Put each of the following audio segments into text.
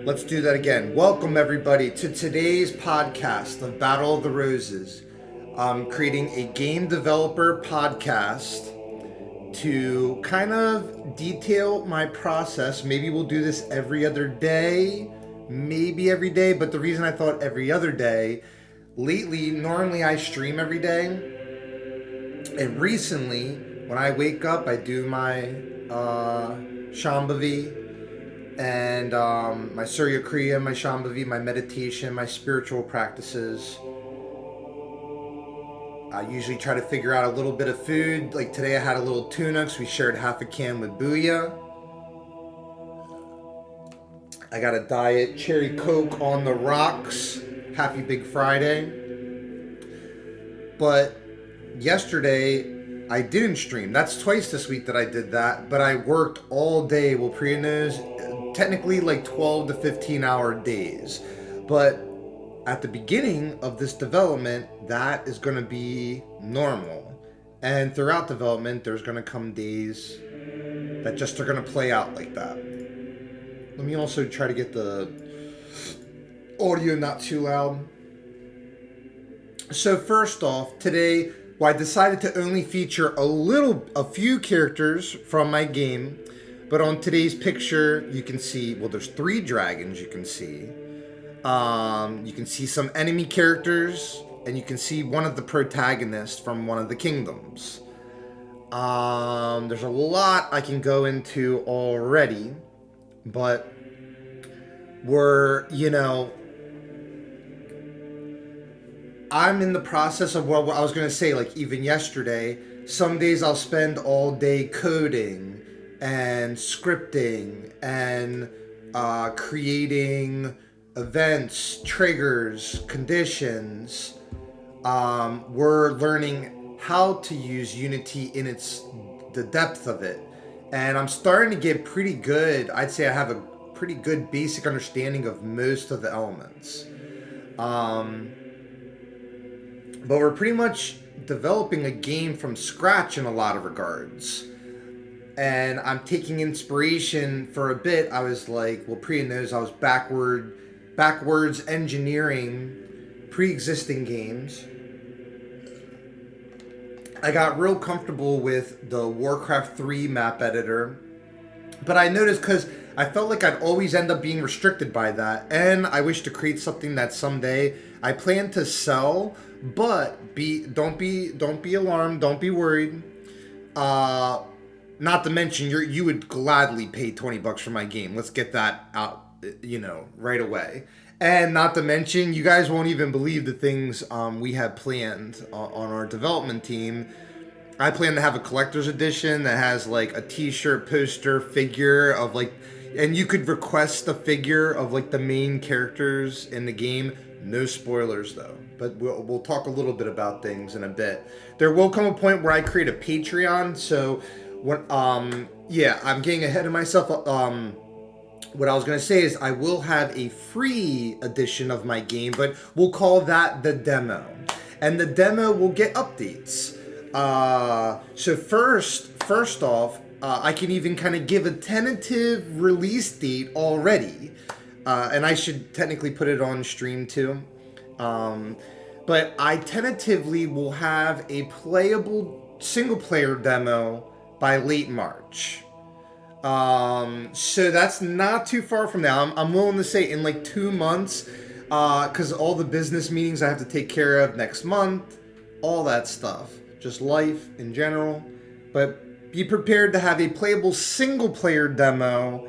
Let's do that again. Welcome, everybody, to today's podcast of Battle of the Roses. I'm creating a game developer podcast to kind of detail my process. Maybe we'll do this every other day, maybe every day, but the reason I thought every other day, lately, normally I stream every day, and recently, when I wake up, I do my Shambhavi and my Surya Kriya, my Shambhavi, my meditation, my spiritual practices. I usually try to figure out a little bit of food. Like today I had a little tuna because we shared half a can with Booyah. I got a diet cherry Coke on the rocks. Happy Big Friday. But yesterday I didn't stream. That's twice this week that I did that. But I worked all day. Well, Priya knows, technically like 12 to 15 hour days. But at the beginning of this development, that is going to be normal. And throughout development, there's going to come days that just are going to play out like that. Let me also try to get the audio not too loud. So first off, today, I decided to only feature a few characters from my game. But on today's picture, you can see, well, there's 3 dragons you can see. You can see some enemy characters, and you can see one of the protagonists from one of the kingdoms. There's a lot I can go into already, but I'm in the process of what I was going to say, like even yesterday, some days I'll spend all day coding and scripting and creating events, triggers, conditions. We're learning how to use Unity in the depth of it. And I'm starting to get pretty good. I'd say I have a pretty good basic understanding of most of the elements. But we're pretty much developing a game from scratch in a lot of regards. And I'm taking inspiration for a bit. I was like, well, Priya knows I was backwards engineering pre-existing games. I got real comfortable with the Warcraft 3 map editor, but I noticed because I felt like I'd always end up being restricted by that, and I wish to create something that someday I plan to sell. But don't be alarmed, don't be worried. Not to mention you would gladly pay $20 for my game. Let's get that out, right away. And not to mention, you guys won't even believe the things we have planned on our development team. I plan to have a collector's edition that has like a t-shirt, poster, figure of like, and you could request a figure of like the main characters in the game. No spoilers though, but we'll talk a little bit about things in a bit. There will come a point where I create a Patreon, so when I'm getting ahead of myself. What I was going to say is I will have a free edition of my game, but we'll call that the demo. And the demo will get updates. So first off, I can even kind of give a tentative release date already. And I should technically put it on stream too. But I tentatively will have a playable single-player demo by late March. So that's not too far from now. I'm willing to say in like 2 months, because all the business meetings I have to take care of next month, all that stuff, just life in general. But be prepared to have a playable single-player demo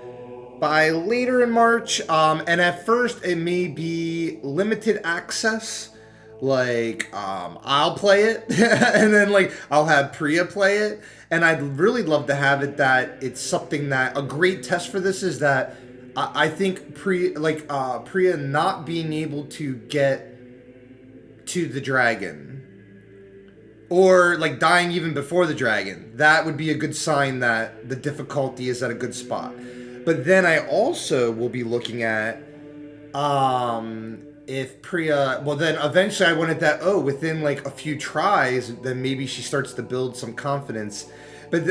by later in March. And at first it may be limited access. Like, I'll play it, and then like I'll have Priya play it, and I'd really love to have it that it's something that a great test for this is that I think Priya not being able to get to the dragon, or like dying even before the dragon, that would be a good sign that the difficulty is at a good spot. But then I also will be looking at if Priya, well then eventually I wanted that, within like a few tries, then maybe she starts to build some confidence. But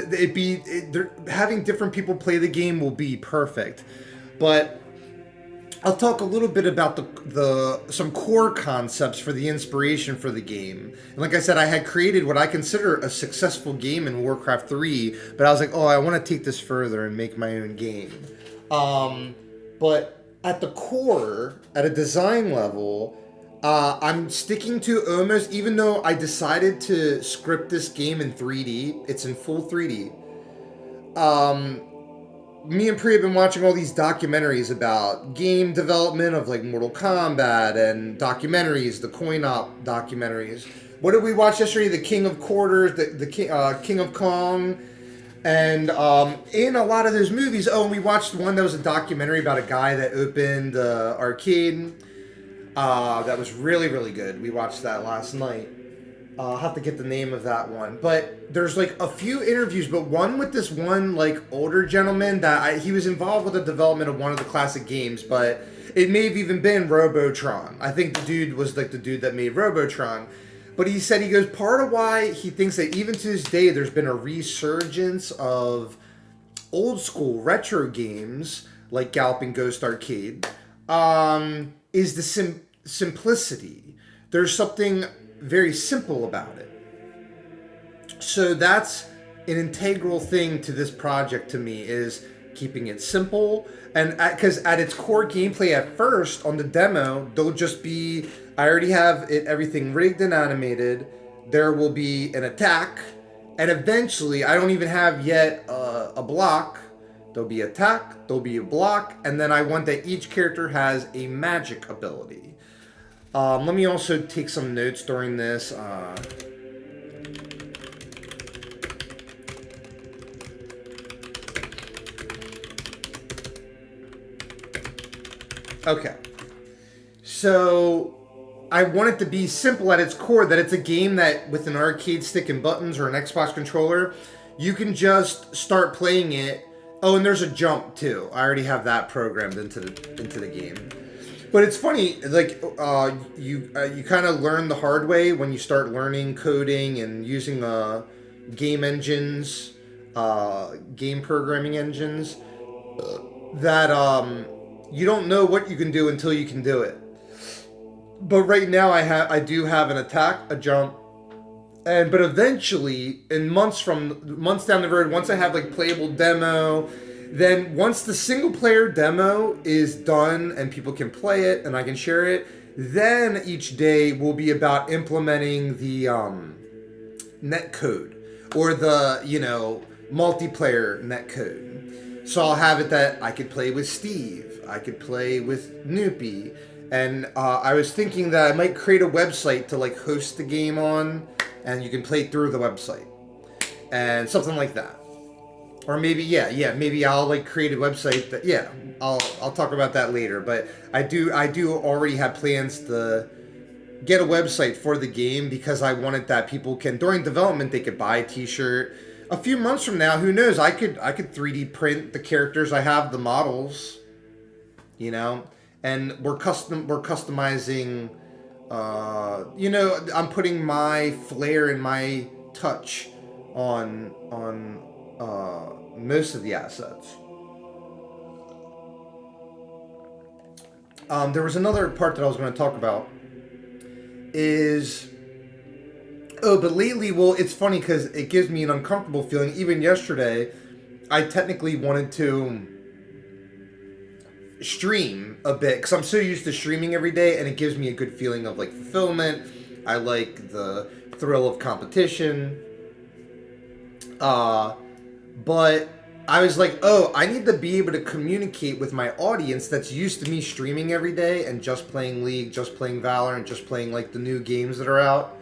having different people play the game will be perfect. But I'll talk a little bit about the some core concepts for the inspiration for the game. And like I said, I had created what I consider a successful game in Warcraft 3, but I was like, oh, I want to take this further and make my own game. But at the core, at a design level, I'm sticking to almost, even though I decided to script this game in 3D, it's in full 3D. Me and Pri have been watching all these documentaries about game development of like Mortal Kombat and documentaries, the coin op documentaries. What did we watch yesterday? The King of Quarters, the King of Kong. And in a lot of those movies, and we watched one that was a documentary about a guy that opened the arcade. That was really, really good. We watched that last night. I'll have to get the name of that one. But there's like a few interviews, but one with this one like older gentleman that he was involved with the development of one of the classic games, but it may have even been Robotron. I think the dude was like the dude that made Robotron. But he said, he goes, part of why he thinks that even to this day there's been a resurgence of old school retro games like Galloping Ghost Arcade is the simplicity. There's something very simple about it. So that's an integral thing to this project to me, is keeping it simple. And because at its core gameplay at first on the demo, there'll just be, I already have it everything rigged and animated. There will be an attack, and eventually, I don't even have yet a block. There'll be attack, there'll be a block, and then I want that each character has a magic ability. Let me also take some notes during this. Okay. So I want it to be simple at its core, that it's a game that with an arcade stick and buttons or an Xbox controller, you can just start playing it. Oh, and there's a jump too. I already have that programmed into the game. But it's funny, like you kind of learn the hard way when you start learning coding and using game engines, game programming engines, that you don't know what you can do until you can do it. But right now I do have an attack, a jump, but eventually in months down the road, once I have like playable demo, then once the single player demo is done and people can play it and I can share it, then each day will be about implementing the net code or the multiplayer net code. So I'll have it that I could play with Steve, I could play with Noopy, and I was thinking that I might create a website to like host the game on, and you can play through the website and something like that. Or maybe maybe I'll like create a website that I'll talk about that later. But I do already have plans to get a website for the game, because I wanted that people can, during development, they could buy a t-shirt. A few months from now, who knows, I could 3D print the characters. I have the models, and we're customizing, I'm putting my flair and my touch on most of the assets. There was another part that I was going to talk about is, but lately, well, it's funny because it gives me an uncomfortable feeling. Even yesterday, I technically wanted to stream a bit because I'm so used to streaming every day, and it gives me a good feeling of like fulfillment. I like the thrill of competition. But I was like, oh, I need to be able to communicate with my audience that's used to me streaming every day and just playing League, just playing Valorant, just playing like the new games that are out.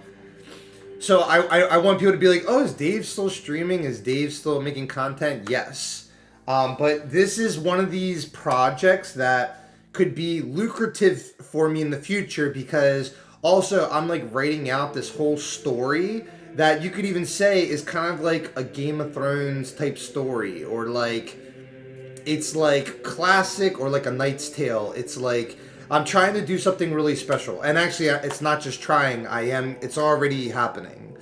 So I want people to be like, oh, is Dave still streaming? Is Dave still making content? Yes. But this is one of these projects that could be lucrative for me in the future, because also I'm like writing out this whole story that you could even say is kind of like a Game of Thrones type story, or like it's like classic, or like a Knight's Tale. It's like I'm trying to do something really special, and actually it's not just trying, it's already happening.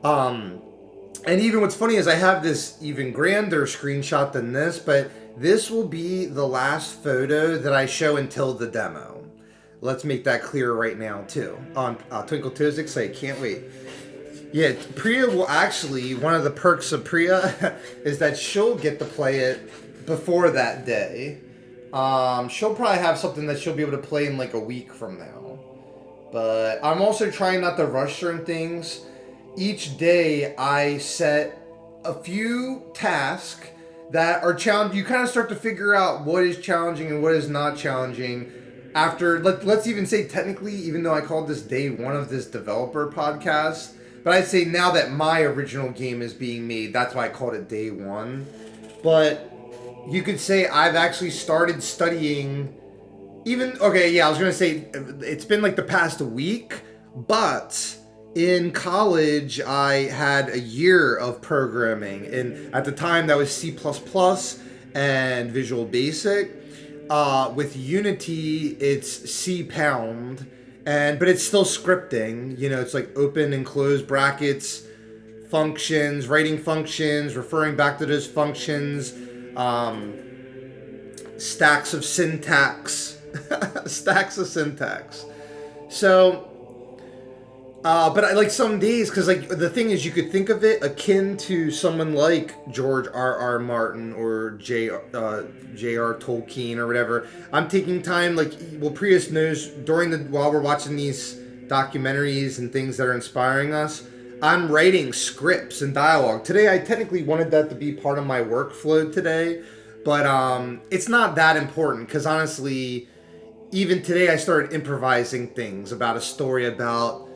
And even what's funny is I have this even grander screenshot than this, but This will be the last photo that I show until the demo. Let's make that clear right now, too. On Twinkle Toes site. Can't wait. Yeah, Priya will actually, one of the perks of Priya is that she'll get to play it before that day. She'll probably have something that she'll be able to play in like a week from now. But I'm also trying not to rush certain things. Each day I set a few tasks that are challenging. You kind of start to figure out what is challenging and what is not challenging after, let's even say technically, even though I called this day one of this developer podcast, but I'd say now that my original game is being made, that's why I called it day one. But you could say I've actually started studying I was going to say it's been like the past week, but in college I had a year of programming, and at the time that was C++ and Visual Basic. With Unity it's C pound, but it's still scripting. It's like open and close brackets, functions, writing functions, referring back to those functions, stacks of syntax. Stacks of syntax. So, but I like some days, because like the thing is, you could think of it akin to someone like George R.R. Martin or J.R. Tolkien or whatever. I'm taking time, Prius knows, while we're watching these documentaries and things that are inspiring us, I'm writing scripts and dialogue. Today, I technically wanted that to be part of my workflow today, but it's not that important, because honestly, even today I started improvising things about a story about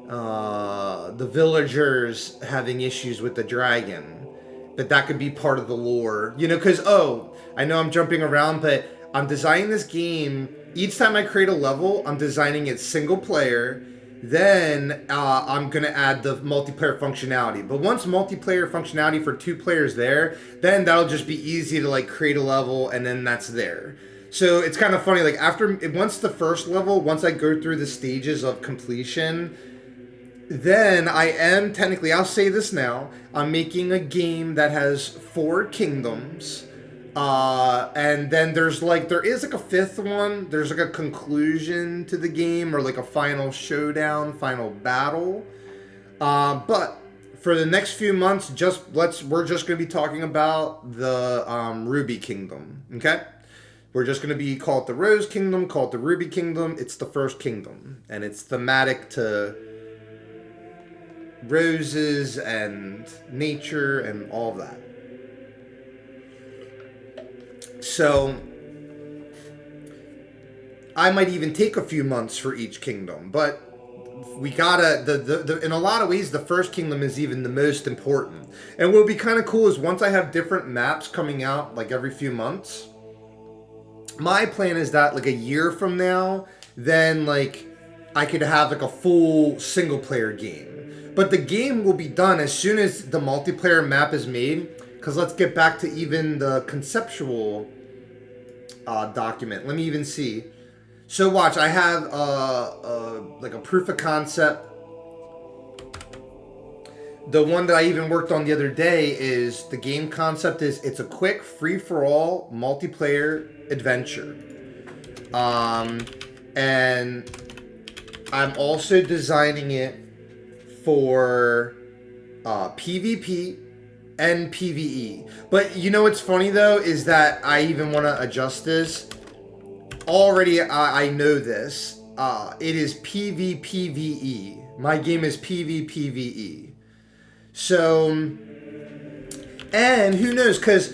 the villagers having issues with the dragon. But that could be part of the lore. Because, I know I'm jumping around, but I'm designing this game. Each time I create a level, I'm designing it single player. Then I'm going to add the multiplayer functionality. But once multiplayer functionality for 2 players there, then that'll just be easy to create a level, and then that's there. So it's kind of funny, once I go through the stages of completion, then I am technically, I'll say this now, I'm making a game that has 4 kingdoms, and then there is a 5th one. There's a conclusion to the game, or a final showdown, final battle. But for the next few months, we're just going to be talking about the Ruby Kingdom. Okay. We're just going to be call it the Rose Kingdom, call it the Ruby Kingdom. It's the first kingdom, and it's thematic to roses and nature and all of that. So I might even take a few months for each kingdom, but we gotta, in a lot of ways, the first kingdom is even the most important. And what'll be kind of cool is once I have different maps coming out every few months, my plan is that a year from now, then I could have a full single player game. But the game will be done as soon as the multiplayer map is made, because let's get back to even the conceptual document. Let me even see. So watch, I have a proof of concept. The one that I even worked on the other day is the game concept is it's a quick free-for-all multiplayer adventure. And I'm also designing it for PvP and PvE. But what's funny though is that I even want to adjust this. Already I know this. It is PvPvE. My game is PvPvE. So, and who knows, because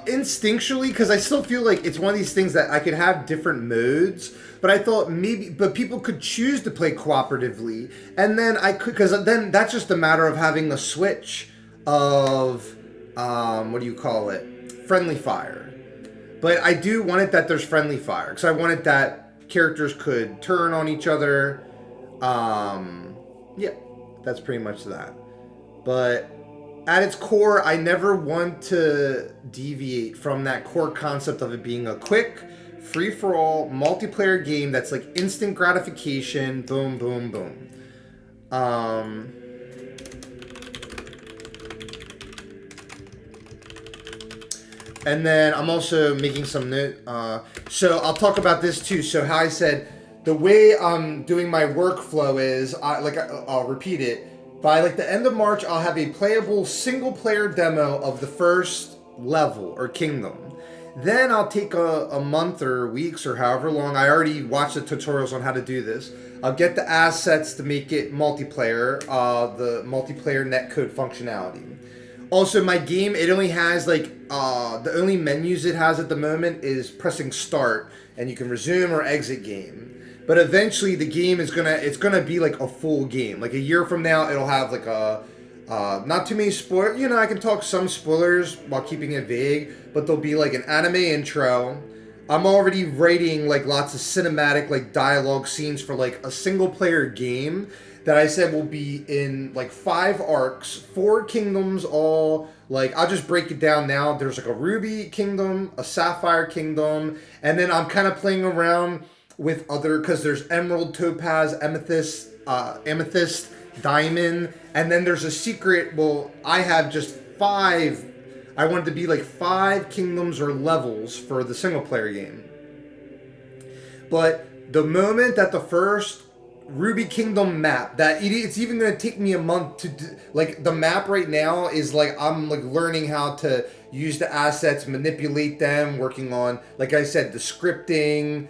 instinctually, because I still feel like it's one of these things that I could have different modes, but I thought but people could choose to play cooperatively, and then I could, because then that's just a matter of having a switch of, what do you call it? Friendly fire. But I do want it that there's friendly fire, because I wanted that characters could turn on each other. Yeah, that's pretty much that. But at its core, I never want to deviate from that core concept of it being a quick, free-for-all, multiplayer game that's instant gratification, boom, boom, boom. And then I'm also making some note. So I'll talk about this too. So how I said the way I'm doing my workflow is, I'll repeat it. By like the end of March, I'll have a playable single player demo of the first level or kingdom. Then I'll take a month or weeks or however long. I already watched the tutorials on how to do this. I'll get the assets to make it multiplayer, the multiplayer netcode functionality. Also, my game, it only has like, the only menus it has at the moment is pressing start, and you can resume or exit game. But eventually the game is it's gonna be like a full game. Like a year from now, it'll have like not too many spoilers. You know, I can talk some spoilers while keeping it vague, but there'll be like an anime intro. I'm already writing like lots of cinematic like dialogue scenes for like a single player game that I said will be in like 5 arcs, 4 kingdoms all. Like, I'll just break it down now. There's like a ruby kingdom, a sapphire kingdom, and then I'm kind of playing around with other, because there's emerald, topaz, amethyst, diamond, and then there's a secret. Well, I have just 5. I wanted to be like 5 kingdoms or levels for the single player game. But the moment that the first Ruby Kingdom map, that it's even going to take me a month to do, like the map right now is like I'm like learning how to use the assets, manipulate them, working on, like I said, the scripting.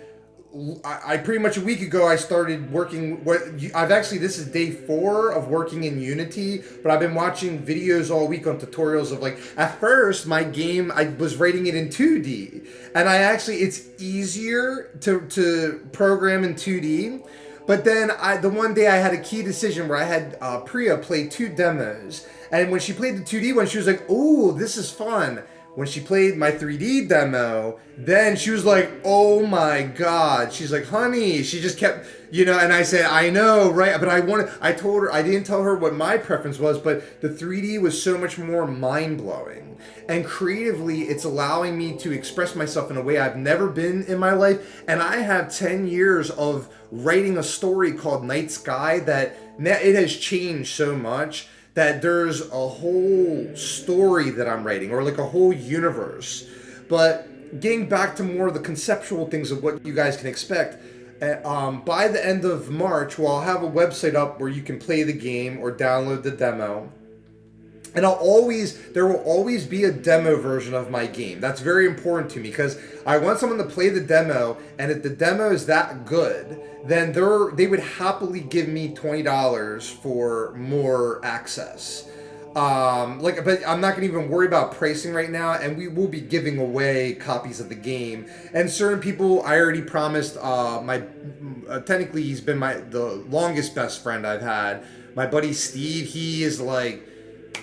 I pretty much a week ago I started working. I've actually, this is day 4 of working in Unity, but I've been watching videos all week on tutorials of like, at first my game, I was writing it in 2D, and it's easier to program in 2D. But then the one day I had a key decision where I had Priya play 2 demos, and when she played the 2D one, she was like, "Oh, this is fun." When she played my 3D demo, then she was like, "Oh my god." She's like, "Honey," she just kept, and I said, "I know, right?" But I told her, I didn't tell her what my preference was, but the 3D was so much more mind-blowing. And creatively, it's allowing me to express myself in a way I've never been in my life. And I have 10 years of writing a story called Night Sky that it has changed so much that there's a whole story that I'm writing, or like a whole universe. But getting back to more of the conceptual things of what you guys can expect, by the end of March, I'll have a website up where you can play the game or download the demo. And there will always be a demo version of my game. That's very important to me because I want someone to play the demo, and if the demo is that good, then they would happily give me $20 for more access. But I'm not gonna even worry about pricing right now, and we will be giving away copies of the game. And certain people, I already promised. Technically, he's been the longest best friend I've had. My buddy Steve,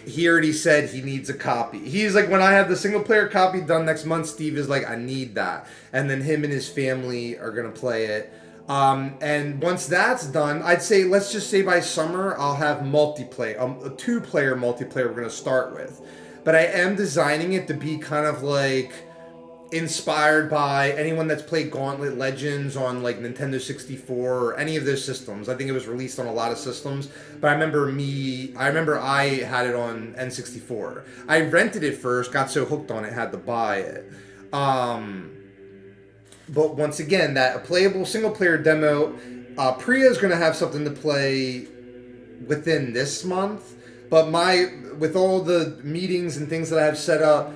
he already said he needs a copy. He's like, when I have the single player copy done next month, Steve is like, I need that. And then him and his family are going to play it. And once that's done, let's just say by summer, I'll have multiplayer, a 2-player multiplayer we're going to start with. But I am designing it to be kind of like inspired by anyone that's played Gauntlet Legends on like Nintendo 64 or any of those systems. I think it was released on a lot of systems, but I remember I had it on N64. I rented it first, got so hooked on it, had to buy it. But once again, that a playable single player demo, Priya is going to have something to play within this month, but with all the meetings and things that I have set up,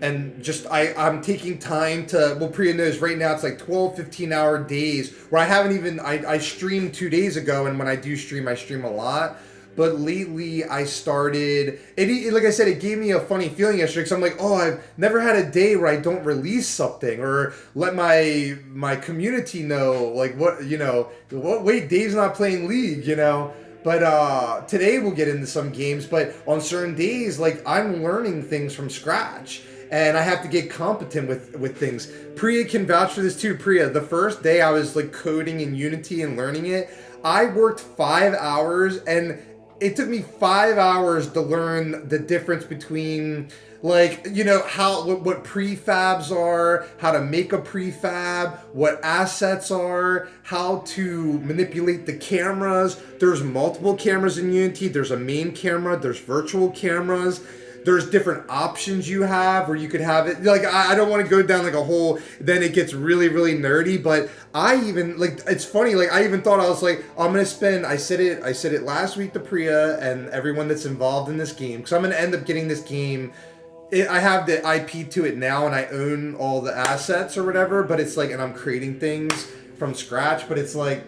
and just I'm taking time Priya knows right now it's like 12, 15-hour days where I haven't even, I streamed 2 days ago, and when I do stream, I stream a lot. But lately I started, like I said, it gave me a funny feeling yesterday because I'm like, oh, I've never had a day where I don't release something or let my community know, like, wait, Dave's not playing League, But today we'll get into some games, but on certain days, like, I'm learning things from scratch. And I have to get competent with things. Priya can vouch for this too. Priya, the first day I was like coding in Unity and learning it, I worked 5 hours, and it took me 5 hours to learn the difference between, like, what prefabs are, how to make a prefab, what assets are, how to manipulate the cameras. There's multiple cameras in Unity. There's a main camera. There's virtual cameras. there's different options you have where you could have it. Like, I don't want to go down like a whole, then it gets really, really nerdy. But I even, like, it's funny, like, I even thought, I was like, I'm going to spend, I said it last week to Priya and everyone that's involved in this game, because I'm going to end up getting this game. I have the IP to it now, and I own all the assets or whatever, but it's like, and I'm creating things from scratch, but it's like,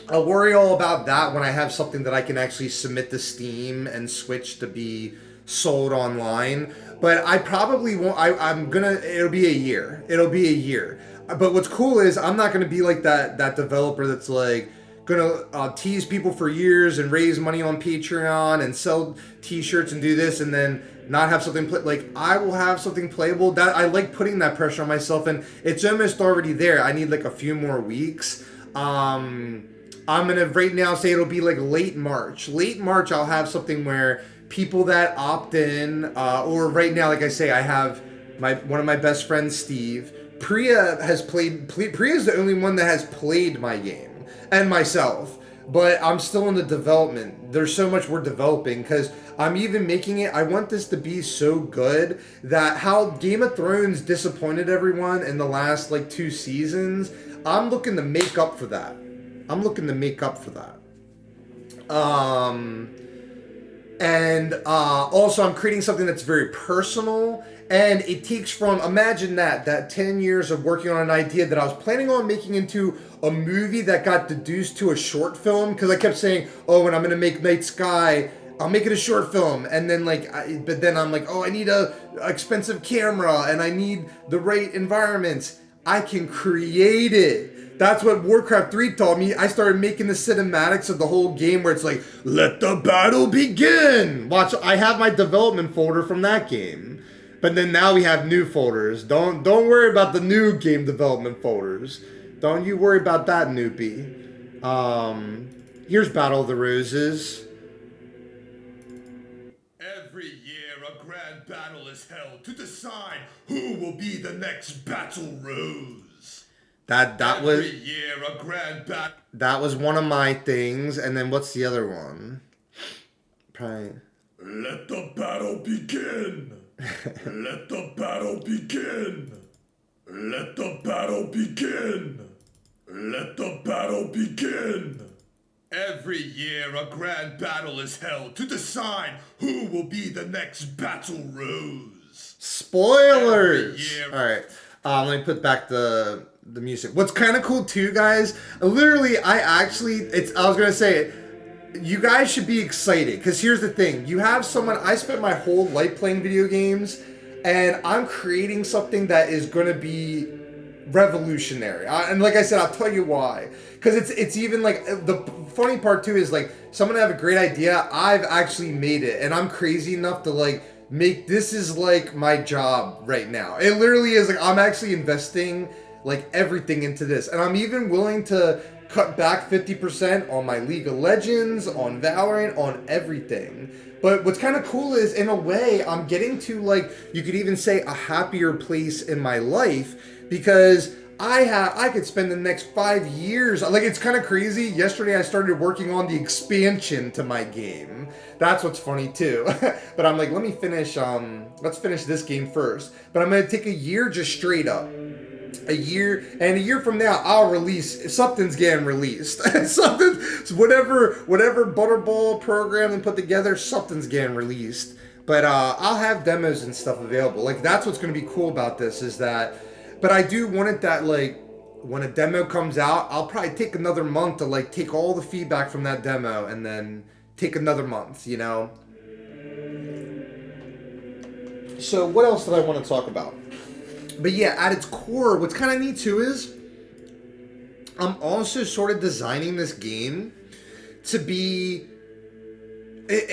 I worry all about that when I have something that I can actually submit to Steam and Switch to be sold online. But I probably won't, it'll be a year. It'll be a year. But what's cool is I'm not gonna be like that developer that's like, gonna tease people for years and raise money on Patreon and sell t-shirts and do this and then not have something like I will have something playable. That I like putting that pressure on myself, and it's almost already there. I need like a few more weeks. I'm gonna right now say it'll be like late March. Late March I'll have something where people that opt in, or right now, like I say, I have one of my best friends, Steve. Priya has played. Priya's the only one that has played my game. And myself, but I'm still in the development. There's so much we're developing, because I'm even making it, I want this to be so good that how Game of Thrones disappointed everyone in the last like 2 seasons, I'm looking to make up for that. And also I'm creating something that's very personal, and it takes from, imagine that 10 years of working on an idea that I was planning on making into a movie that got deduced to a short film, because I kept saying, oh, and I'm gonna make Night Sky, I'll make it a short film, and then but then I'm like, oh, I need a expensive camera, and I need the right environments. I can create it. That's what Warcraft 3 taught me. I started making the cinematics of the whole game where it's like, let the battle begin. Watch, I have my development folder from that game. But then now we have new folders. Don't worry about the new game development folders. Don't you worry about that, Noopy. Here's Battle of the Roses. Every year a grand battle is held to decide who will be the next Battle Rose. Every year a grand battle. That was one of my things, and then what's the other one? Probably. Let the battle begin. Let the battle begin. Let the battle begin. Let the battle begin. Every year a grand battle is held to decide who will be the next Battle Rose. Spoilers! Alright, let me put back the music. What's kind of cool too, guys, literally, I was gonna say, you guys should be excited, because here's the thing. You have someone, I spent my whole life playing video games, and I'm creating something that is gonna be revolutionary. And like I said, I'll tell you why. Because it's even like, the funny part too is like, someone have a great idea, I've actually made it, and I'm crazy enough to like, this is like my job right now. It literally is like, I'm actually investing like everything into this, and I'm even willing to cut back 50% on my League of Legends, on Valorant, on everything. But what's kind of cool is, in a way, I'm getting to, like, you could even say a happier place in my life, because I could spend the next 5 years, like, it's kind of crazy. Yesterday I started working on the expansion to my game. That's what's funny too. But I'm like, let's finish this game first. But I'm gonna take a year just straight up. A year from now, I'll release, something's getting released. whatever Butterball program and put together, something's getting released. But I'll have demos and stuff available. Like, that's what's going to be cool about this, is that, but I do want it that, like, when a demo comes out, I'll probably take another month to, like, take all the feedback from that demo and then take another month, you know? So what else did I want to talk about? But yeah, at its core, what's kind of neat too is I'm also sort of designing this game to be,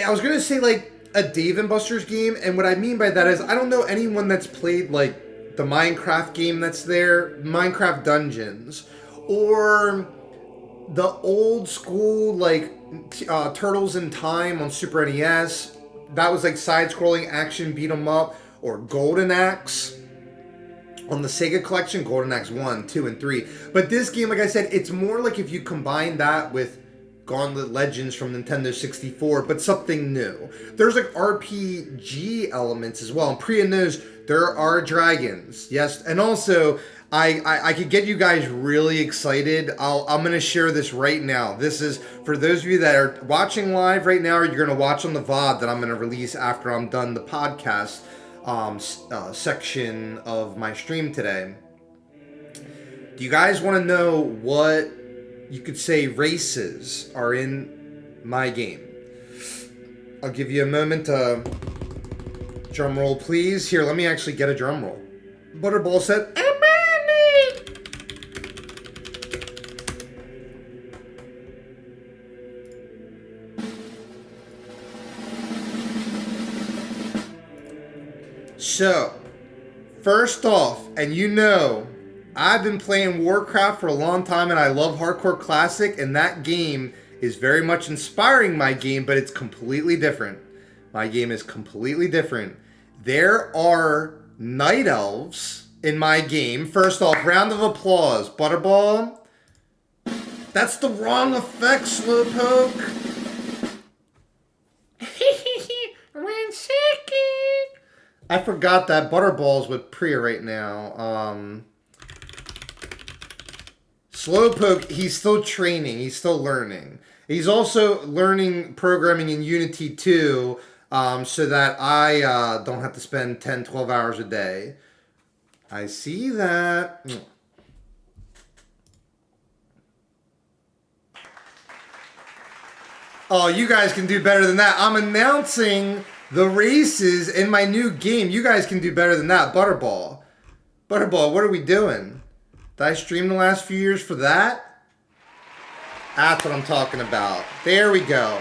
I was going to say like a Dave & Buster's game, and what I mean by that is I don't know anyone that's played like the Minecraft game that's there, Minecraft Dungeons, or the old school like Turtles in Time on Super NES. That was like side-scrolling action beat 'em up, or Golden Axe on the Sega Collection, Golden Axe 1, 2, and 3. But this game, like I said, it's more like if you combine that with Gauntlet Legends from Nintendo 64, but something new. There's like RPG elements as well. And Priya knows there are dragons. Yes, and also I could get you guys really excited. I'm gonna share this right now. This is for those of you that are watching live right now, or you're gonna watch on the VOD that I'm gonna release after I'm done the podcast section of my stream today. Do you guys want to know what you could say races are in my game? I'll give you a moment to drum roll, please. Here, let me actually get a drum roll. Butterball said, so, first off, and you know, I've been playing Warcraft for a long time and I love Hardcore Classic, and that game is very much inspiring my game, but it's completely different. My game is completely different. There are Night Elves in my game. First off, round of applause. Butterball. That's the wrong effect, Slowpoke. 1 second. I forgot that Butterball's with Priya right now. Slowpoke, he's still training. He's still learning. He's also learning programming in Unity 2 so that I don't have to spend 10, 12 hours a day. I see that. Oh, you guys can do better than that. I'm announcing the races in my new game. You guys can do better than that. Butterball. Butterball, what are we doing? Did I stream the last few years for that? That's what I'm talking about. There we go.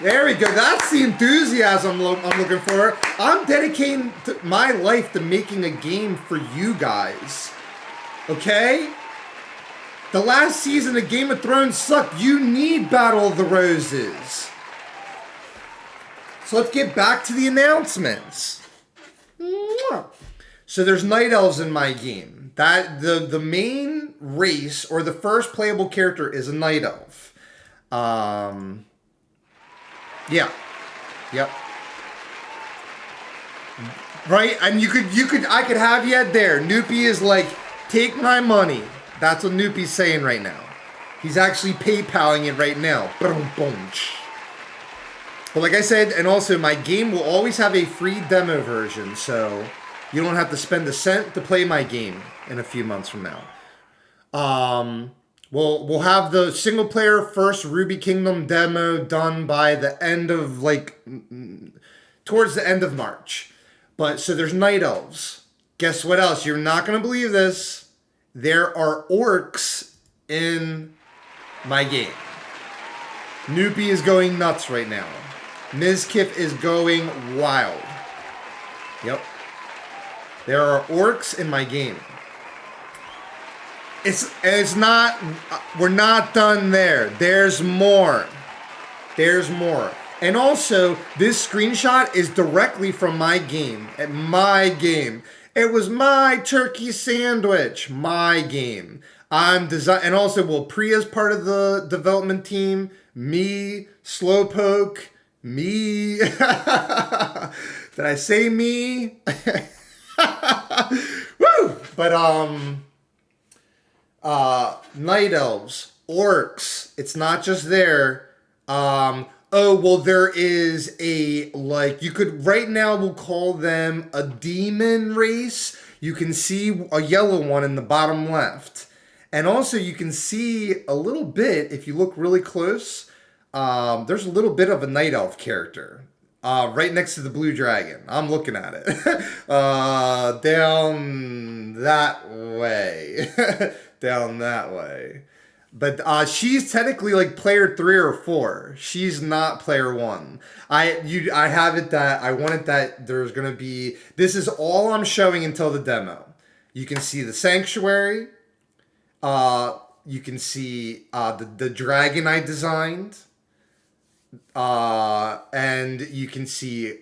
There we go. That's the enthusiasm I'm looking for. I'm dedicating my life to making a game for you guys. Okay? The last season of Game of Thrones sucked. You need Battle of the Roses. So let's get back to the announcements. So there's Night Elves in my game. That the main race or the first playable character is a Night Elf. Yeah. Yep. Right? And I could have you there. Noopy is like, take my money. That's what Noopy's saying right now. He's actually PayPaling it right now. But like I said, and also my game will always have a free demo version, so you don't have to spend a cent to play my game in a few months from now. We'll have the single player first Ruby Kingdom demo done by the end of towards the end of March. But so there's Night Elves. Guess what else? You're not gonna believe this. There are orcs in my game. Noopy is going nuts right now. Mizkif is going wild. Yep. There are orcs in my game. It's not, we're not done there. There's more. There's more. And also, this screenshot is directly from my game. At my game. It was my turkey sandwich. My game. I'm design, and also, well, Priya's part of the development team. Me, Slowpoke, me. Did I say me? Woo! But Night Elves, orcs. It's not just there. Oh well, there is a you could right now we'll call them a demon race. You can see a yellow one in the bottom left, and also you can see a little bit if you look really close. There's a little bit of a Night Elf character. Right next to the blue dragon. I'm looking at it. Down that way. Down that way. But she's technically like player 3 or 4. She's not player 1. I have it that I wanted that there's gonna be. This is all I'm showing until the demo. You can see the sanctuary. You can see the dragon I designed. And you can see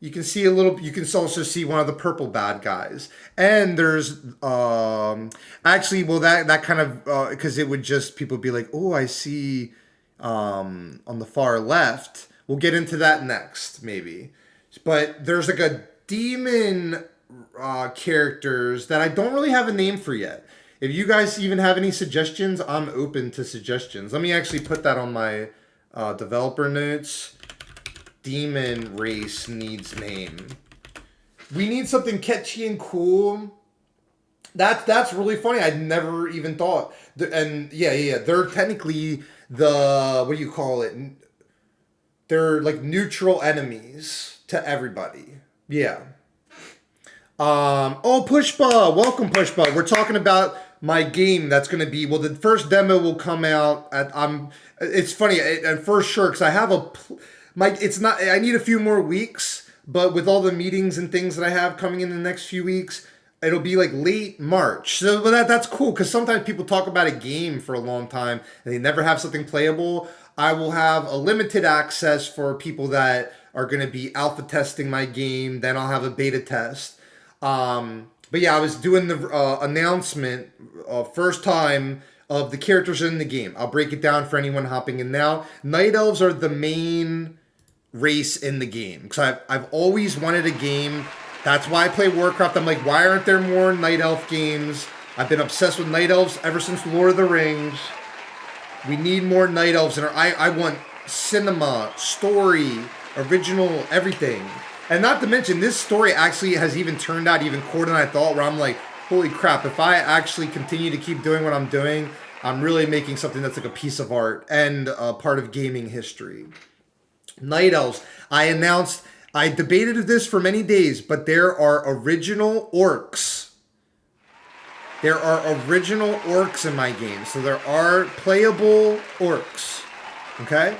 You can see a little. You can also see one of the purple bad guys, and there's actually, well, that kind of because it would just people be like, oh, I see on the far left. We'll get into that next, maybe. But there's like a demon characters that I don't really have a name for yet. If you guys even have any suggestions, I'm open to suggestions. Let me actually put that on my developer notes. Demon race needs name. We need something catchy and cool. That's really funny. I'd never even thought. And yeah. They're technically the, what do you call it? They're like neutral enemies to everybody. Yeah. Oh, Pushpa. Welcome, Pushpa. We're talking about my game that's going to be, well, the first demo will come out at, it's funny, at first, sure, because I have I need a few more weeks, but with all the meetings and things that I have coming in the next few weeks, it'll be like late March. So that's cool, because sometimes people talk about a game for a long time and they never have something playable. I will have a limited access for people that are going to be alpha testing my game. Then I'll have a beta test. But yeah, I was doing the announcement first time of the characters in the game. I'll break it down for anyone hopping in now. Night Elves are the main race in the game, because I've always wanted a game. That's why I play Warcraft. I'm like, why aren't there more Night Elf games? I've been obsessed with Night Elves ever since Lord of the Rings. We need more Night Elves, and I want cinema, story, original, everything. And not to mention, this story actually has even turned out even cooler than I thought, where I'm like, holy crap, if I actually continue to keep doing what I'm doing, I'm really making something that's like a piece of art and a part of gaming history. Night Elves. I debated this for many days, but there are original orcs. There are original orcs in my game. So there are playable orcs. Okay?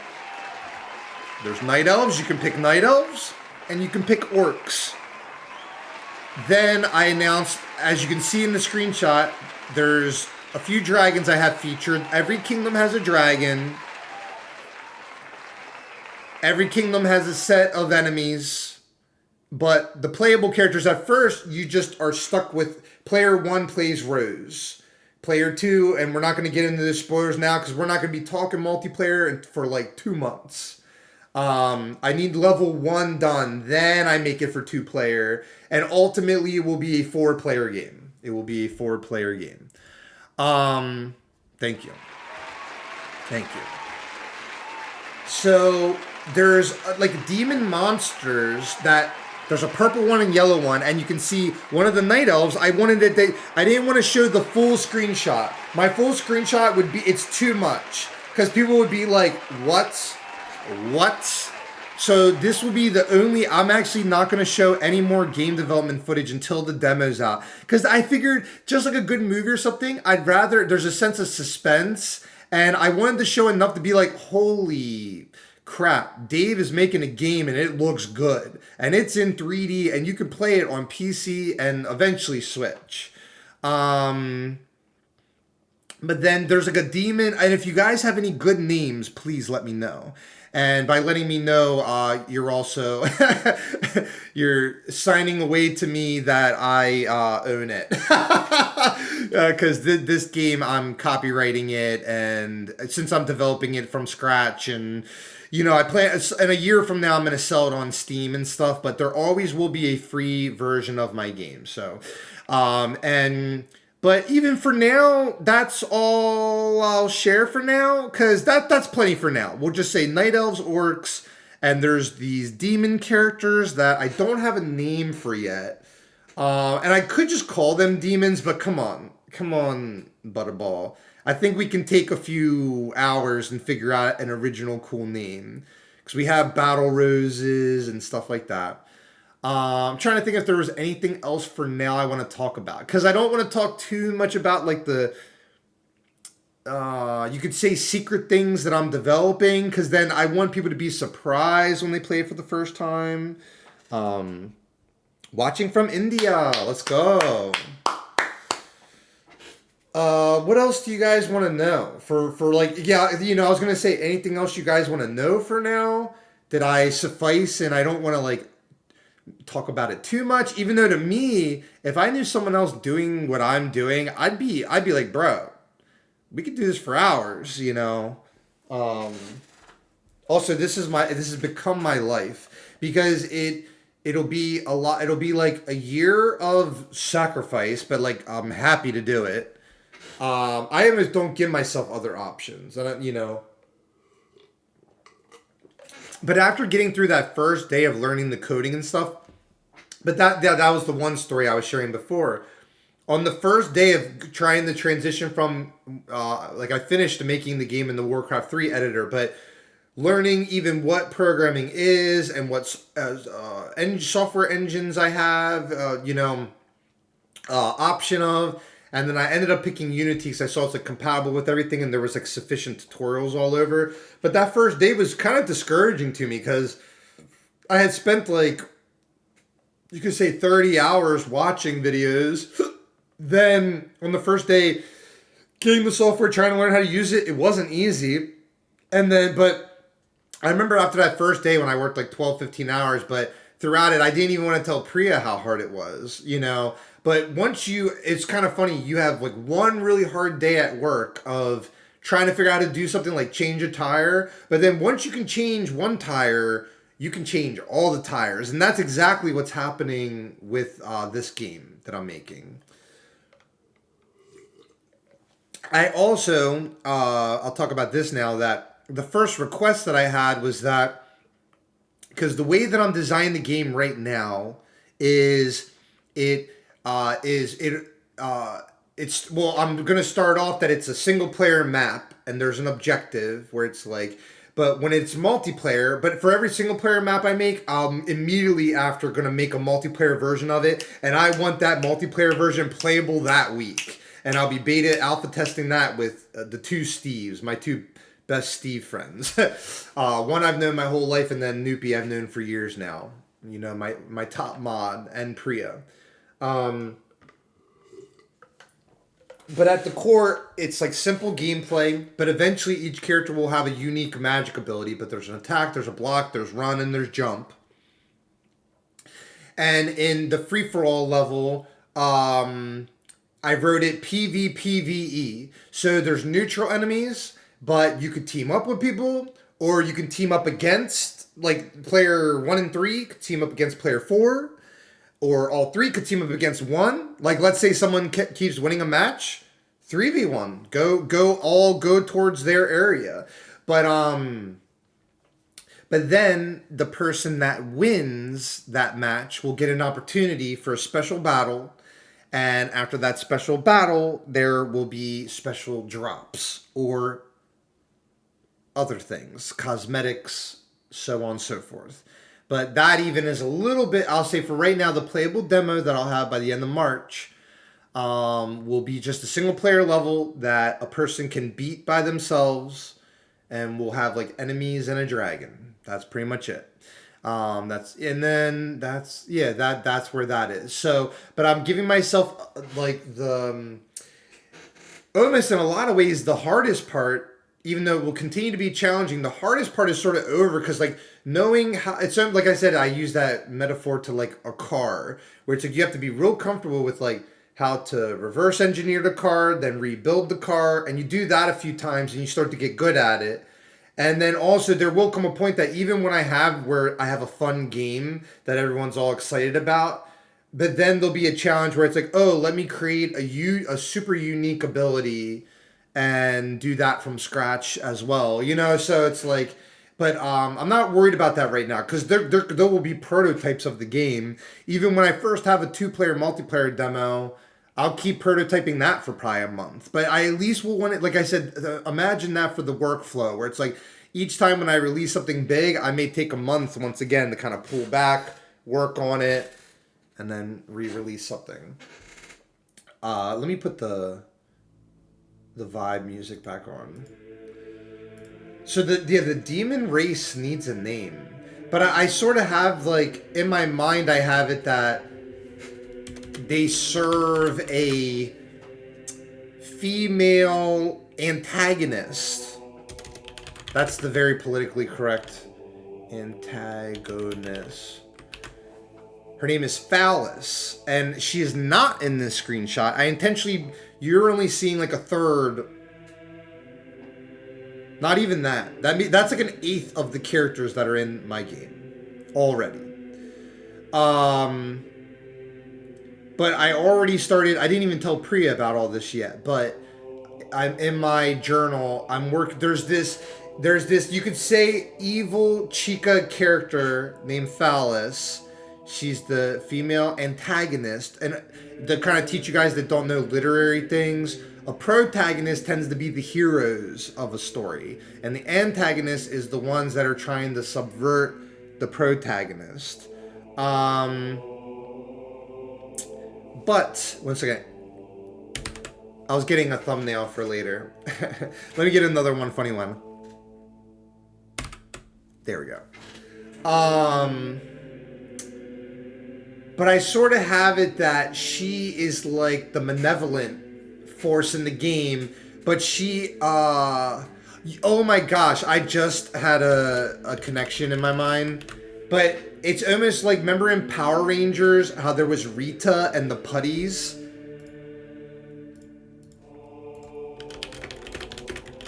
There's Night Elves. You can pick Night Elves. And you can pick orcs. Then I announced, as you can see in the screenshot, there's a few dragons I have featured. Every kingdom has a dragon. Every kingdom has a set of enemies. But the playable characters, at first, you just are stuck with player 1 plays Rose. Player 2, and we're not going to get into the spoilers now because we're not going to be talking multiplayer for like 2 months. I need level 1 done, then I make it for 2-player, and ultimately it will be a 4-player game. It will be a 4-player game. Thank you. So there's like demon monsters that there's a purple one and yellow one, and you can see one of the Night Elves. I didn't want to show the full screenshot. My full screenshot would be, it's too much, because people would be like, what? So this will be the only, I'm actually not going to show any more game development footage until the demo's out. Because I figured, just like a good movie or something, I'd rather, there's a sense of suspense, and I wanted to show enough to be like, holy crap, Dave is making a game and it looks good. And it's in 3D, and you can play it on PC and eventually Switch. But then there's like a demon, and if you guys have any good names, please let me know. And by letting me know, you're also, you're signing away to me that I own it. Because this game, I'm copywriting it, and since I'm developing it from scratch, and, you know, I plan, in a year from now, I'm going to sell it on Steam and stuff, but there always will be a free version of my game. So, but even for now, that's all I'll share for now, because that's plenty for now. We'll just say Night Elves, Orcs, and there's these demon characters that I don't have a name for yet. And I could just call them demons, but come on, Butterball. I think we can take a few hours and figure out an original cool name, because we have battle roses and stuff like that. I'm trying to think if there was anything else for now I want to talk about, because I don't want to talk too much about like the you could say secret things that I'm developing, because then I want people to be surprised when they play it for the first time. Watching from India, let's go. What else do you guys want to know for like, yeah, you know, I was gonna say anything else you guys want to know for now. Did I suffice? And I don't want to like talk about it too much. Even though to me, if I knew someone else doing what I'm doing, I'd be like, bro, we could do this for hours, you know. Um, Also, this has become my life because it'll be a lot. It'll be like a year of sacrifice, but like I'm happy to do it. I always don't give myself other options, and you know. But after getting through that first day of learning the coding and stuff, but that was the one story I was sharing before. On the first day of trying the transition from, like I finished making the game in the Warcraft 3 editor, but learning even what programming is and what software engines I have, option of. And then I ended up picking Unity because I saw it's like compatible with everything and there was like sufficient tutorials all over. But that first day was kind of discouraging to me because I had spent like, you could say 30 hours watching videos. Then on the first day, getting the software, trying to learn how to use it, it wasn't easy. But I remember after that first day when I worked like 12, 15 hours, but throughout it, I didn't even want to tell Priya how hard it was, you know. But it's kind of funny, you have like one really hard day at work of trying to figure out how to do something like change a tire. But then once you can change one tire, you can change all the tires. And that's exactly what's happening with this game that I'm making. I also, I'll talk about this now, that the first request that I had was that, because the way that I'm designing the game right now is I'm going to start off that it's a single player map and there's an objective where it's like, but when it's multiplayer, but for every single player map I make, I'm immediately after going to make a multiplayer version of it. And I want that multiplayer version playable that week. And I'll be beta alpha testing that with the two Steves, my two best Steve friends. One I've known my whole life, and then Noopy I've known for years now. You know, my top mod and Priya. But at the core, it's like simple gameplay, but eventually each character will have a unique magic ability. But there's an attack, there's a block, there's run, and there's jump. And in the free-for-all level, I wrote it PvPvE. So there's neutral enemies, but you could team up with people, or you can team up against, like player 1 and 3 could team up against player 4, or all 3 could team up against 1. Like let's say someone keeps winning a match, 3v1. Go towards their area. But then the person that wins that match will get an opportunity for a special battle. And after that special battle, there will be special drops or other things, cosmetics, so on and so forth. But that even is a little bit, I'll say for right now, the playable demo that I'll have by the end of March will be just a single player level that a person can beat by themselves, and we'll have like enemies and a dragon. That's pretty much it. That's where that is. So, but I'm giving myself like almost in a lot of ways, the hardest part, even though it will continue to be challenging, the hardest part is sort of over, because like knowing how, it's like I said, I use that metaphor to like a car, where it's like you have to be real comfortable with like how to reverse engineer the car, then rebuild the car, and you do that a few times and you start to get good at it. And then also there will come a point that even when I have a fun game that everyone's all excited about, but then there'll be a challenge where it's like, oh, let me create a super unique ability and do that from scratch as well. You know, so it's like, but I'm not worried about that right now, because there will be prototypes of the game. Even when I first have a 2-player multiplayer demo, I'll keep prototyping that for probably a month. But I at least will want it, like I said, imagine that for the workflow, where it's like each time when I release something big, I may take a month once again to kind of pull back, work on it, and then re-release something. Let me put the vibe music back on. So the demon race needs a name. But I sort of have, like, in my mind, I have it that they serve a female antagonist. That's the very politically correct antagonist. Her name is Phallus, and she is not in this screenshot. I intentionally, you're only seeing like a third. Not even that. That's like an eighth of the characters that are in my game already. But I already started. I didn't even tell Priya about all this yet, but I'm in my journal. There's this. You could say evil chica character named Phallus. She's the female antagonist, and to kind of teach you guys that don't know literary things, a protagonist tends to be the heroes of a story, and the antagonist is the ones that are trying to subvert the protagonist. But once again, I was getting a thumbnail for later. Let me get another one, funny one. There we go. But I sort of have it that she is like the malevolent force in the game, but she, oh my gosh, I just had a connection in my mind. But it's almost like, remember in Power Rangers, how there was Rita and the Putties?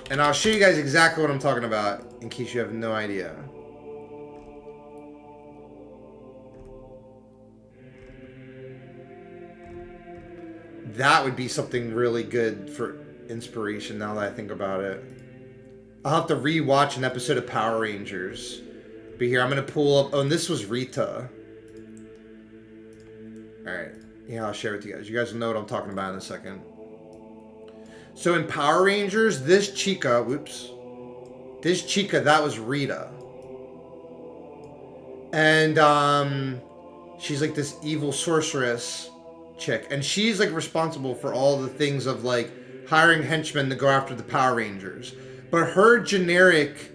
And I'll show you guys exactly what I'm talking about, in case you have no idea. That would be something really good for inspiration now that I think about it. I'll have to re-watch an episode of Power Rangers. But here, I'm going to pull up... Oh, and this was Rita. Alright. Yeah, I'll share it with you guys. You guys will know what I'm talking about in a second. So in Power Rangers, this chica... Whoops. This chica, that was Rita. And, she's like this evil sorceress chick. And she's, like, responsible for all the things of, like, hiring henchmen to go after the Power Rangers. But her generic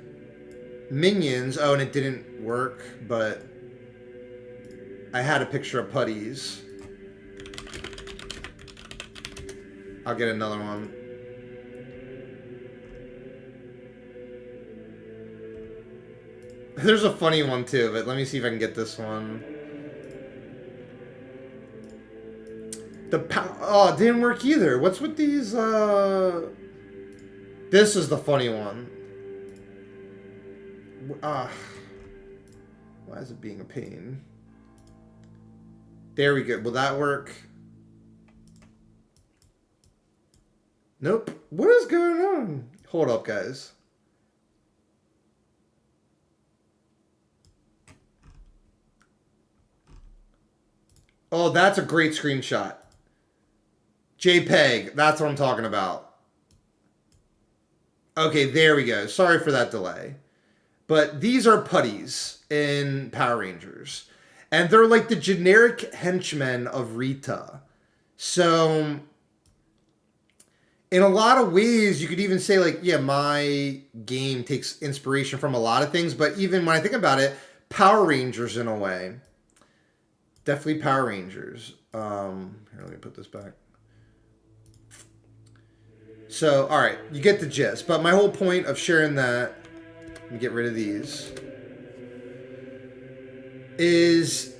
minions... Oh, and it didn't work, but... I had a picture of Putties. I'll get another one. There's a funny one, too, but let me see if I can get this one. Oh, it didn't work either. What's with these, This is the funny one. Why is it being a pain? There we go. Will that work? Nope. What is going on? Hold up, guys. Oh, that's a great screenshot. JPEG. That's what I'm talking about. Okay, there we go. Sorry for that delay. But these are Putties in Power Rangers. And they're like the generic henchmen of Rita. So, in a lot of ways, you could even say, like, yeah, my game takes inspiration from a lot of things. But even when I think about it, Power Rangers in a way. Definitely Power Rangers. Here, let me put this back. So, alright, you get the gist. But my whole point of sharing that, let me get rid of these, is,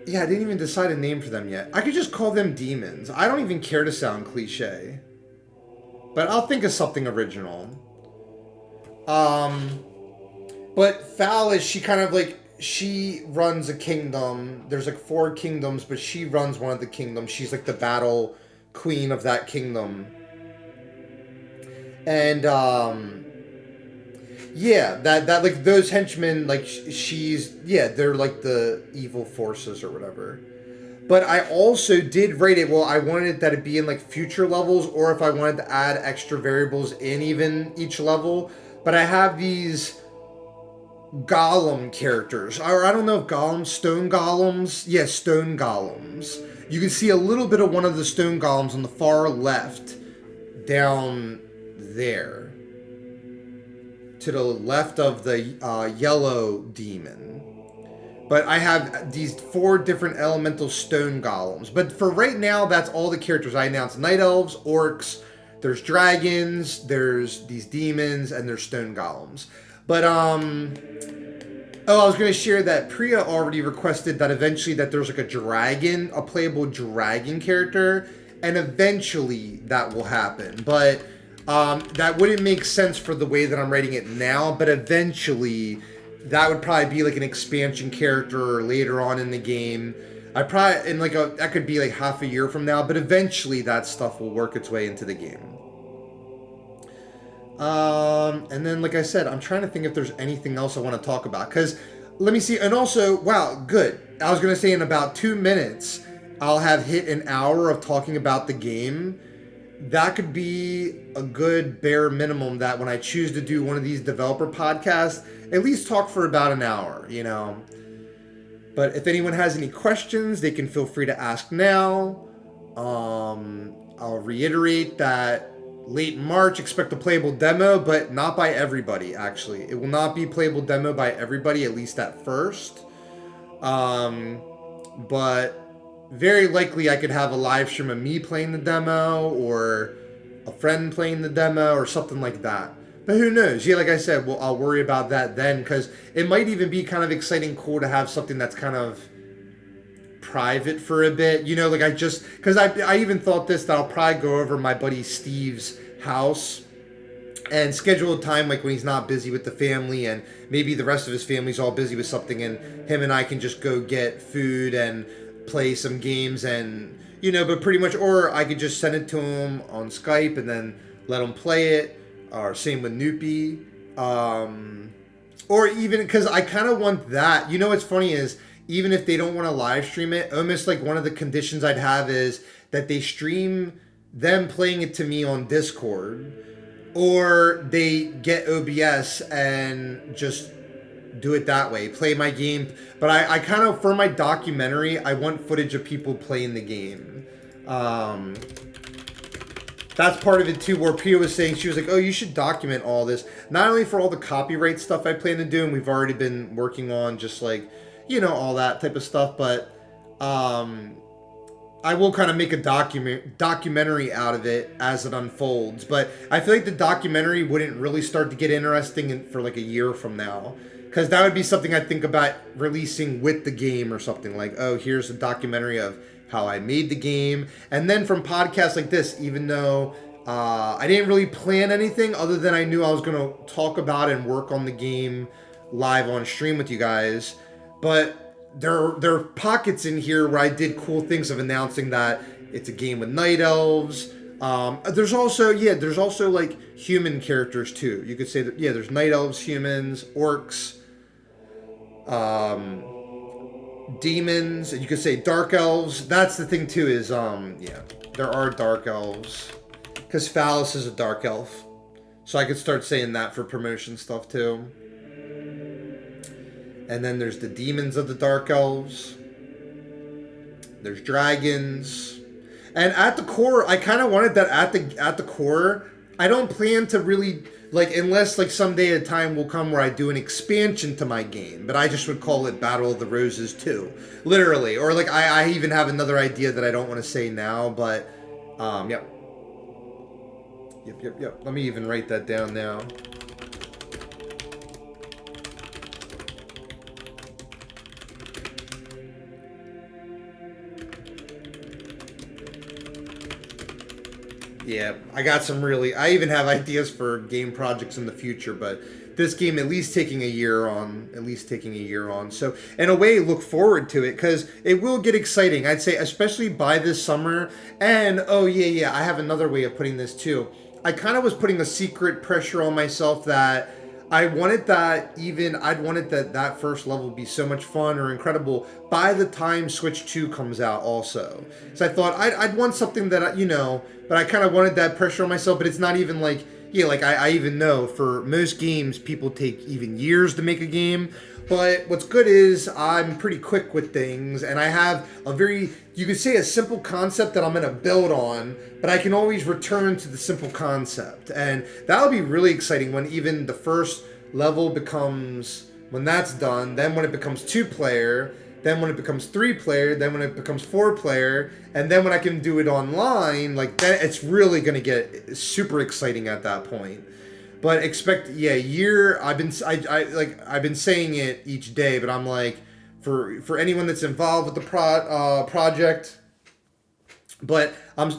yeah, I didn't even decide a name for them yet. I could just call them demons. I don't even care to sound cliche. But I'll think of something original. But Phallus, she kind of like, she runs a kingdom. There's like 4 kingdoms, but she runs one of the kingdoms. She's like the battle queen of that kingdom. And, yeah, that like those henchmen, like she's, yeah, they're like the evil forces or whatever. But I also did rate it, well, I wanted that to be in like future levels, or if I wanted to add extra variables in even each level. But I have these golem characters, or I don't know if golems, stone golems, yeah, stone golems. You can see a little bit of one of the stone golems on the far left, down there, to the left of the yellow demon. But I have these 4 different elemental stone golems. But for right now, that's all the characters I announced. Night elves, orcs, there's dragons, there's these demons, and there's stone golems. But Oh, I was going to share that Priya already requested that eventually that there's like a dragon, a playable dragon character, and eventually that will happen. But that wouldn't make sense for the way that I'm writing it now, but eventually that would probably be like an expansion character later on in the game. I probably, in like that could be like half a year from now, but eventually that stuff will work its way into the game. And then, like I said, I'm trying to think if there's anything else I want to talk about. Because, let me see. And also, wow, good. I was going to say in about 2 minutes, I'll have hit an hour of talking about the game. That could be a good bare minimum that when I choose to do one of these developer podcasts, at least talk for about an hour, you know. But if anyone has any questions, they can feel free to ask now. I'll reiterate that late March, expect a playable demo, but not by everybody, actually. It will not be playable demo by everybody, at least at first. But very likely I could have a live stream of me playing the demo, or a friend playing the demo, or something like that. But who knows? Yeah, like I said, well, I'll worry about that then, because it might even be kind of exciting, cool to have something that's kind of private for a bit, you know, like because I even thought this, that I'll probably go over my buddy Steve's house and schedule a time like when he's not busy with the family, and maybe the rest of his family's all busy with something, and him and I can just go get food and play some games, and you know, but pretty much, or I could just send it to him on Skype and then let him play it, or same with Noopy, or even because I kind of want that, you know, what's funny is, even if they don't want to live stream it, almost like one of the conditions I'd have is that they stream them playing it to me on Discord, or they get OBS and just do it that way, play my game. But I kind of, for my documentary, I want footage of people playing the game. That's part of it too, where Pia was saying, she was like, oh, you should document all this. Not only for all the copyright stuff I plan to do, and we've already been working on just like, you know, all that type of stuff, but I will kind of make a documentary out of it as it unfolds. But I feel like the documentary wouldn't really start to get interesting for like a year from now, because that would be something I think about releasing with the game, or something like, oh, here's a documentary of how I made the game. And then from podcasts like this, even though I didn't really plan anything other than I knew I was going to talk about and work on the game live on stream with you guys, but there are pockets in here where I did cool things of announcing that it's a game with night elves. There's also like human characters too. You could say that, yeah, there's night elves, humans, orcs, demons. You could say dark elves. That's the thing too, is yeah, there are dark elves, because Phallus is a dark elf, so I could start saying that for promotion stuff too. And then there's the demons of the Dark Elves. There's dragons. And at the core, I kind of wanted that at the core, I don't plan to really, like, unless like someday a time will come where I do an expansion to my game, but I just would call it Battle of the Roses 2. Literally. Or like I even have another idea that I don't want to say now, but yep. Yep. Let me even write that down now. Yeah, I got some really... I even have ideas for game projects in the future, but this game at least taking a year on. So, in a way, look forward to it, because it will get exciting. I'd say, especially by this summer. And, oh, yeah, I have another way of putting this, too. I kind of was putting a secret pressure on myself that I'd wanted that first level would be so much fun or incredible by the time Switch 2 comes out also. So I thought I'd want something that, you know, but I kind of wanted that pressure on myself, but it's not even like, yeah, like I even know for most games, people take even years to make a game. But what's good is I'm pretty quick with things, and I have a very, you could say, a simple concept that I'm going to build on, but I can always return to the simple concept. And that'll be really exciting when even the first level becomes, when that's done, then when it becomes 2-player, then when it becomes 3-player, then when it becomes 4-player, and then when I can do it online, like that, it's really going to get super exciting at that point. But expect, yeah, year. I've been saying it each day, but I'm like, for anyone that's involved with the project, but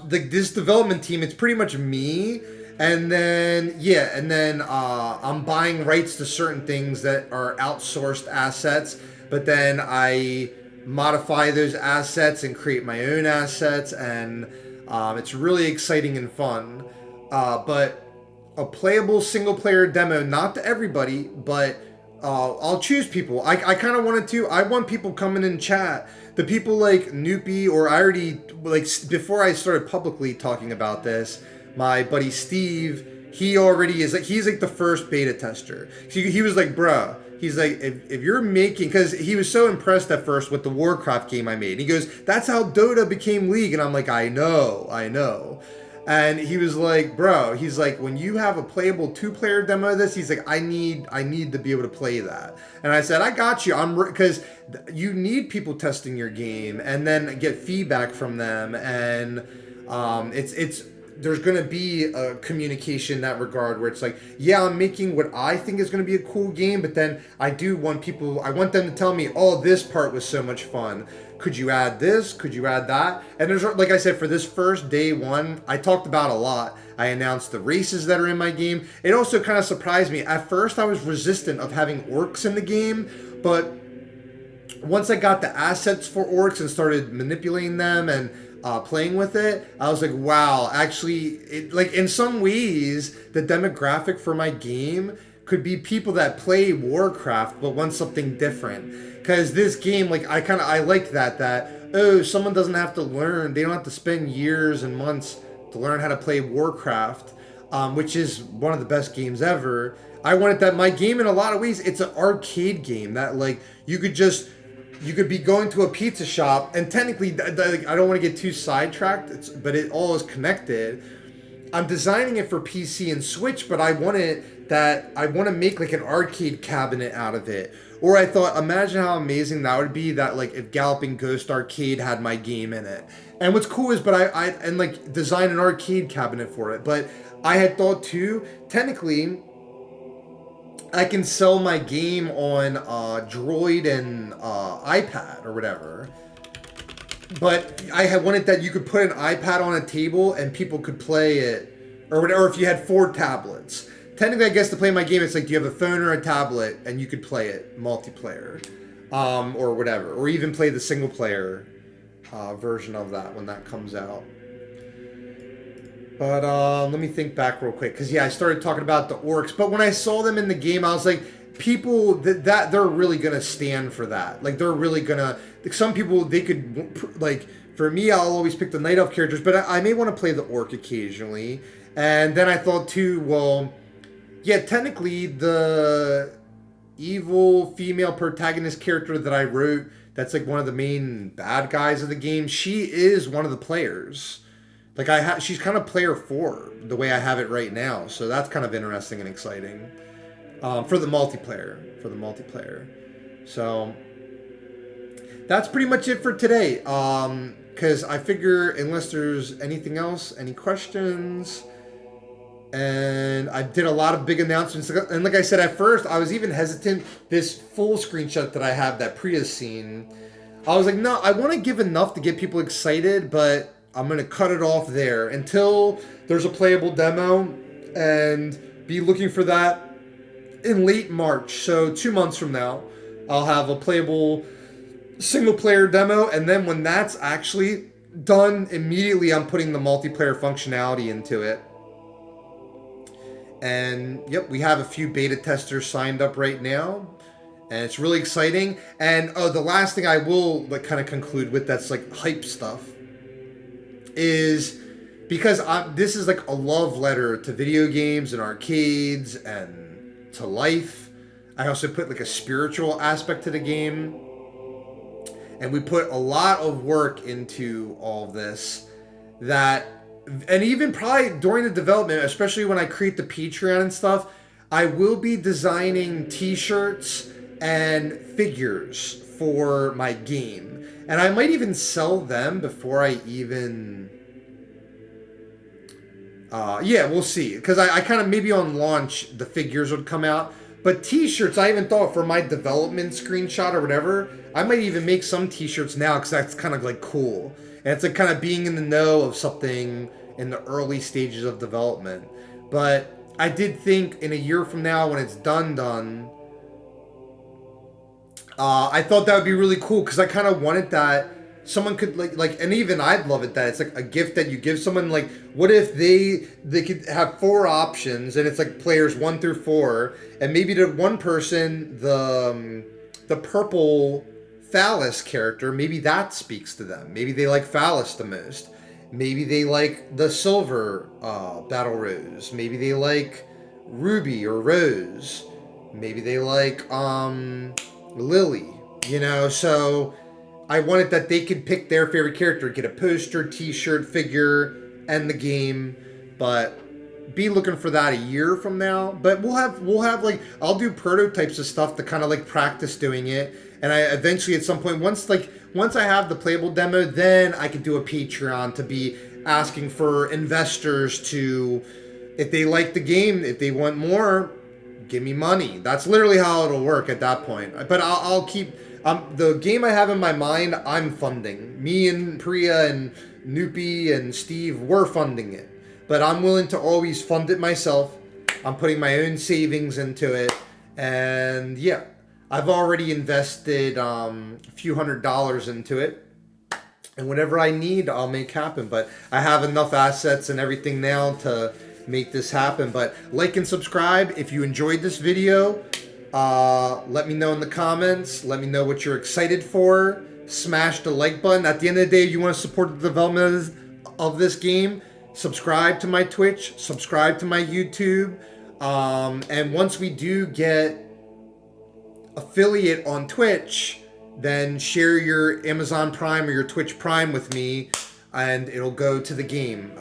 this development team, it's pretty much me, and then I'm buying rights to certain things that are outsourced assets, but then I modify those assets and create my own assets, and it's really exciting and fun. But a playable single player demo, not to everybody, but I'll choose people. I kind of wanted to. I want people coming in chat. The people like Noopy, or I already, like, before I started publicly talking about this, my buddy Steve, he already is like, he's like the first beta tester. He was like, bruh, he's like, if you're making, because he was so impressed at first with the Warcraft game I made. He goes, that's how Dota became League. And I'm like, I know. And he was like, bro, he's like, when you have a playable 2-player demo of this, he's like, I need to be able to play that. And I said, I got you. Because you need people testing your game and then get feedback from them. And it's there's going to be a communication in that regard where it's like, yeah, I'm making what I think is going to be a cool game, but then I want them to tell me, oh, this part was so much fun. Could you add this? Could you add that? And there's, like I said, for this first day one, I talked about a lot. I announced the races that are in my game. It also kind of surprised me. At first, I was resistant of having orcs in the game, but once I got the assets for orcs and started manipulating them and playing with it, I was like, wow, actually, like, in some ways, the demographic for my game could be people that play Warcraft but want something different. Because this game, like, I like that oh, someone doesn't have to learn, they don't have to spend years and months to learn how to play Warcraft, which is one of the best games ever. I wanted that. My game, in a lot of ways, it's an arcade game that, like, you could be going to a pizza shop, and technically, I don't want to get too sidetracked, but it all is connected. I'm designing it for PC and Switch, but I want to make like an arcade cabinet out of it. Or I thought, imagine how amazing that would be, that like if Galloping Ghost Arcade had my game in it. And what's cool is, but I like design an arcade cabinet for it. But I had thought too, technically, I can sell my game on Droid and iPad or whatever. But I had wanted that you could put an iPad on a table and people could play it, or whatever. If you had 4 tablets, technically, I guess to play my game, it's like, do you have a phone or a tablet, and you could play it multiplayer, or whatever, or even play the single player version of that when that comes out. But let me think back real quick, because yeah, I started talking about the orcs, but when I saw them in the game, I was like, people that they're really gonna stand for that. Like, they're really gonna. Like, some people, they could, like, for me, I'll always pick the night elf characters, but I may want to play the orc occasionally. And then I thought too, well, yeah, technically the evil female protagonist character that I wrote, that's like one of the main bad guys of the game, she is one of the players. Like, she's kind of player 4 the way I have it right now, so that's kind of interesting and exciting for the multiplayer. So that's pretty much it for today. Because I figure, unless there's anything else, any questions, and I did a lot of big announcements. And like I said, at first, I was even hesitant. This full screenshot that I have, that Priya scene, I was like, no, I want to give enough to get people excited, but I'm going to cut it off there until there's a playable demo, and be looking for that in late March. So 2 months from now, I'll have a playable single player demo, and then when that's actually done, immediately I'm putting the multiplayer functionality into it. And yep, we have a few beta testers signed up right now, and it's really exciting. And the last thing I will like kind of conclude with, that's like hype stuff, is because this is like a love letter to video games and arcades and to life. I also put like a spiritual aspect to the game, and we put a lot of work into all of this. And even probably during the development, especially when I create the Patreon and stuff, I will be designing t-shirts and figures for my game. And I might even sell them before I even Yeah, we'll see. Because I kind of, maybe on launch, the figures would come out. But t-shirts, I even thought for my development screenshot or whatever, I might even make some t-shirts now because that's kind of like cool. And it's like kind of being in the know of something in the early stages of development. But I did think in a year from now when it's done, I thought that would be really cool because I kind of wanted that someone could and even I'd love it that it's like a gift that you give someone. Like, what if they could have 4 options and it's like players 1 through 4, and maybe to one person the purple Phallus character, maybe that speaks to them. Maybe they like Phallus the most. Maybe they like the silver Battle Rose. Maybe they like Ruby or Rose. Maybe they like Lily. You know, so I wanted that they could pick their favorite character, get a poster, t-shirt, figure, and the game. But be looking for that a year from now. But we'll have like, I'll do prototypes of stuff to kind of like practice doing it. And I eventually at some point, once I have the playable demo, then I could do a Patreon to be asking for investors to, if they like the game, if they want more, give me money. That's literally how it'll work at that point. But I'll keep the game I have in my mind. I'm funding. Me and Priya and Noopy and Steve, we're funding it. But I'm willing to always fund it myself. I'm putting my own savings into it, and yeah. I've already invested a few $100s into it, and whatever I need, I'll make happen. But I have enough assets and everything now to make this happen. But like and subscribe if you enjoyed this video. Let me know in the comments. Let me know what you're excited for. Smash the like button. At the end of the day, if you want to support the development of this game, subscribe to my Twitch, subscribe to my YouTube, and once we do get affiliate on Twitch, then share your Amazon Prime or your Twitch Prime with me, and it'll go to the game.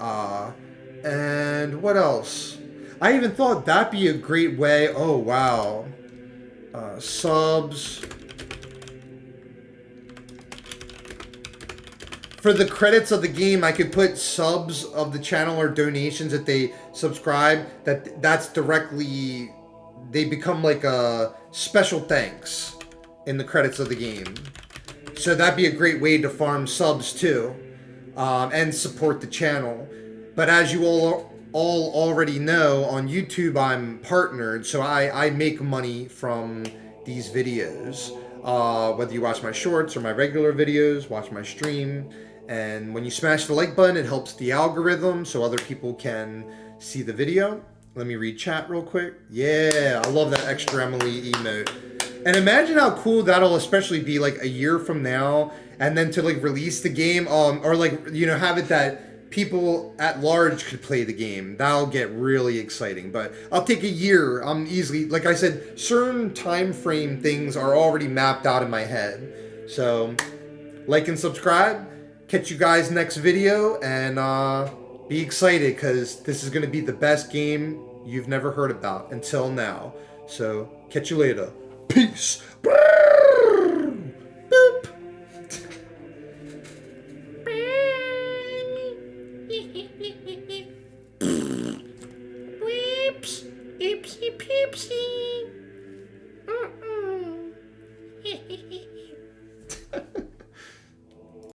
And what else? I even thought that'd be a great way. Oh wow, subs for the credits of the game. I could put subs of the channel or donations if they subscribe. That's directly, they become like a special thanks in the credits of the game. So that'd be a great way to farm subs too, and support the channel. But as you all already know, on YouTube I'm partnered, so I make money from these videos. Whether you watch my shorts or my regular videos, watch my stream. And when you smash the like button, it helps the algorithm so other people can see the video. Let me read chat real quick. Yeah, I love that extra Emily emote. And imagine how cool that'll especially be like a year from now, and then to like release the game, or like, you know, have it that people at large could play the game. That'll get really exciting. But I'll take a year. I'm easily, like I said, certain time frame things are already mapped out in my head. So like and subscribe. Catch you guys next video, and be excited because this is going to be the best game you've never heard about until now. So catch you later. Peace. Bye.